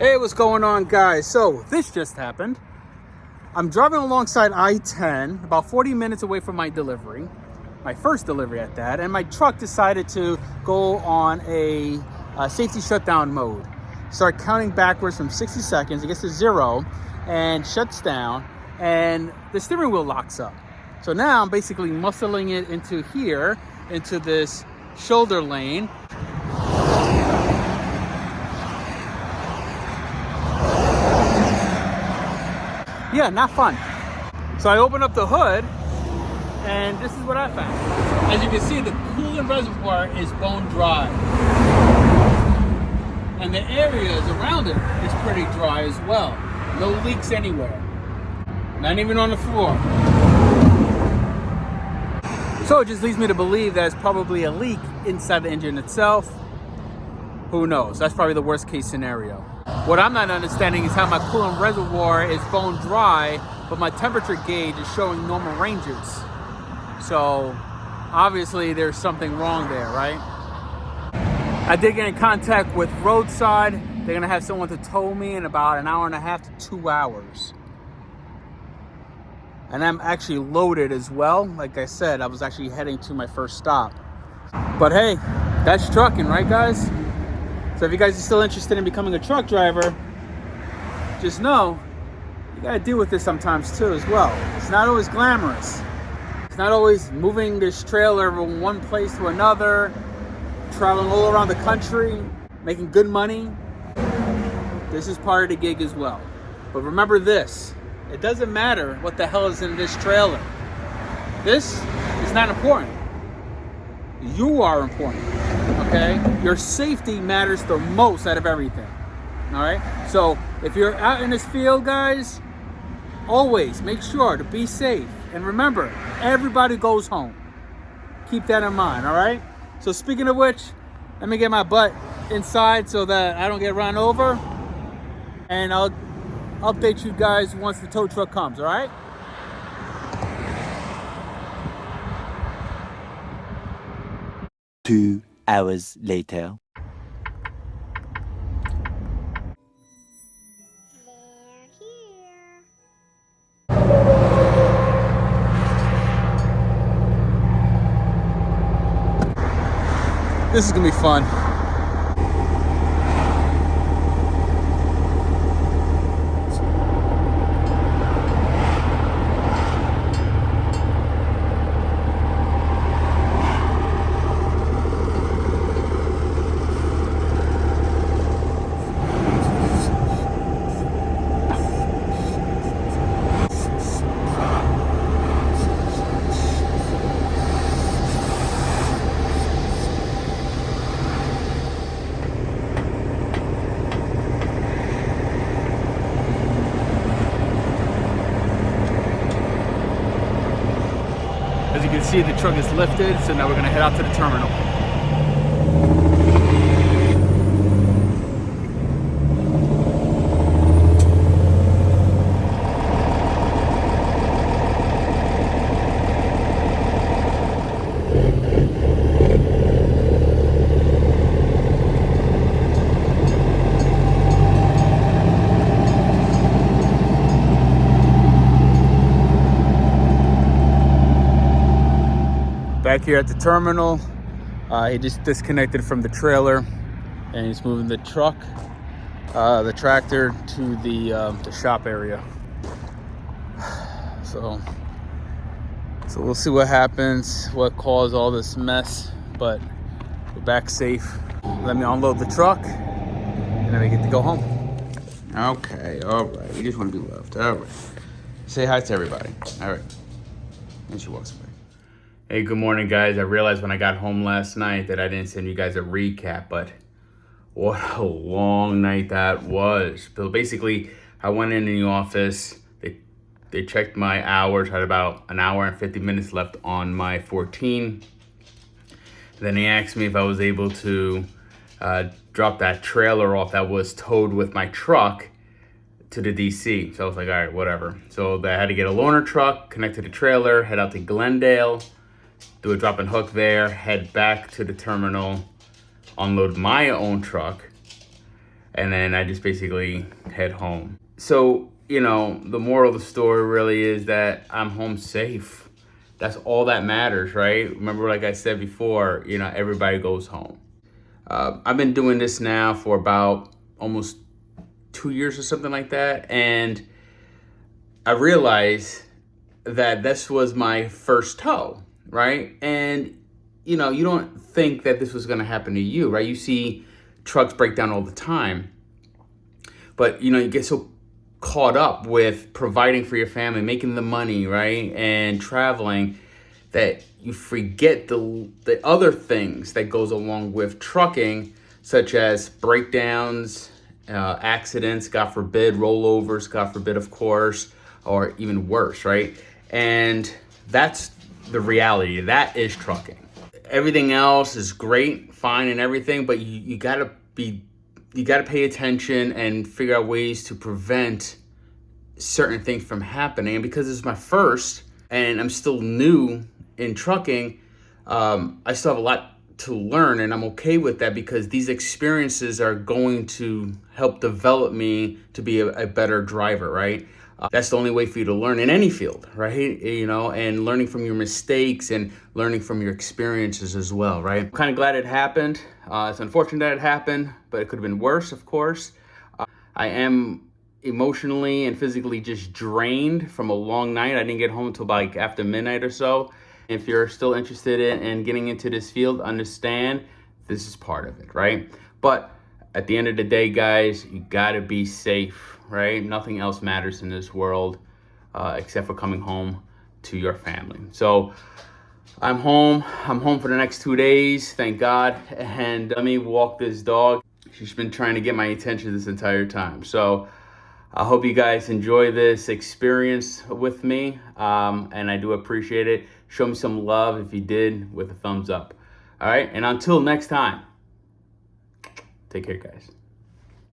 Hey, what's going on, guys? So this just happened. I'm driving alongside I-10, about 40 minutes away from my delivery, my first delivery at that, and my truck decided to go on a safety shutdown mode. Start counting backwards from 60 seconds, it gets to 0, and shuts down, and the steering wheel locks up. So now I'm basically muscling it into here, into this shoulder lane. Yeah, not fun. So I open up the hood, and this is what I found. As you can see, the coolant reservoir is bone dry. And the areas around it is pretty dry as well. No leaks anywhere. Not even on the floor. So it just leads me to believe that it's probably a leak inside the engine itself. Who knows? That's probably the worst case scenario. What I'm not understanding is how my coolant reservoir is bone dry, but my temperature gauge is showing normal ranges. So obviously there's something wrong there, right? I did get in contact with Roadside. They're gonna have someone to tow me in about an hour and a half to 2 hours. And I'm actually loaded as well. Like I said, I was actually heading to my first stop. But hey, that's trucking, right, guys? So if you guys are still interested in becoming a truck driver, just know you gotta deal with this sometimes too as well. It's not always glamorous. It's not always moving this trailer from one place to another, traveling all around the country, making good money. This is part of the gig as well. But remember this, it doesn't matter what the hell is in this trailer. This is not important. You are important. Okay, your safety matters the most out of everything. All right, so if you're out in this field, guys, always make sure to be safe. And remember, everybody goes home. Keep that in mind. All right, so speaking of which, let me get my butt inside so that I don't get run over, and I'll update you guys once the tow truck comes. All right. 2 hours later. This is gonna be fun. As you can see, the truck is lifted, so now we're gonna head out to the terminal. Back here at the terminal, he just disconnected from the trailer and he's moving the truck, the tractor to the shop area. So we'll see what happens, what caused all this mess, but we're back safe. Let me unload the truck and then we get to go home. Okay, all right, you just want to be loved. All right, say hi to everybody. All right, and she walks away. Hey, good morning, guys. I realized when I got home last night that I didn't send you guys a recap, but what a long night that was. So basically, I went in the office. They checked my hours. Had about an hour and 50 minutes left on my 14. Then they asked me if I was able to drop that trailer off that was towed with my truck to the DC. So I was like, all right, whatever. So I had to get a loaner truck, connect to the trailer, head out to Glendale, do a drop and hook there, head back to the terminal, unload my own truck, and then I just basically head home. So, you know, the moral of the story really is that I'm home safe. That's all that matters, right? Remember, like I said before, you know, everybody goes home. I've been doing this now for about almost 2 years or something like that. And I realized that this was my first tow, right? And, you know, you don't think that this was going to happen to you, right? You see trucks break down all the time. But, you know, you get so caught up with providing for your family, making the money, right? And traveling that you forget the other things that goes along with trucking, such as breakdowns, accidents, God forbid, rollovers, God forbid, of course, or even worse, right? And that's the reality. That is trucking. Everything else is great, fine, and everything, but you gotta pay attention and figure out ways to prevent certain things from happening. And because this is my first, and I'm still new in trucking, I still have a lot to learn, and I'm okay with that because these experiences are going to help develop me to be a better driver, right? That's the only way for you to learn in any field, right? You know, and learning from your mistakes and learning from your experiences as well, right? I'm kind of glad it happened. It's unfortunate that it happened, but it could have been worse, of course. I am emotionally and physically just drained from a long night. I didn't get home until like after midnight or so. If you're still interested in getting into this field, understand this is part of it, right? But at the end of the day, guys, you gotta be safe, right? Nothing else matters in this world except for coming home to your family. So I'm home. I'm home for the next 2 days, thank God. And let me walk this dog. She's been trying to get my attention this entire time. So I hope you guys enjoy this experience with me, and I do appreciate it. Show me some love if you did with a thumbs up. All right, and until next time, take care, guys.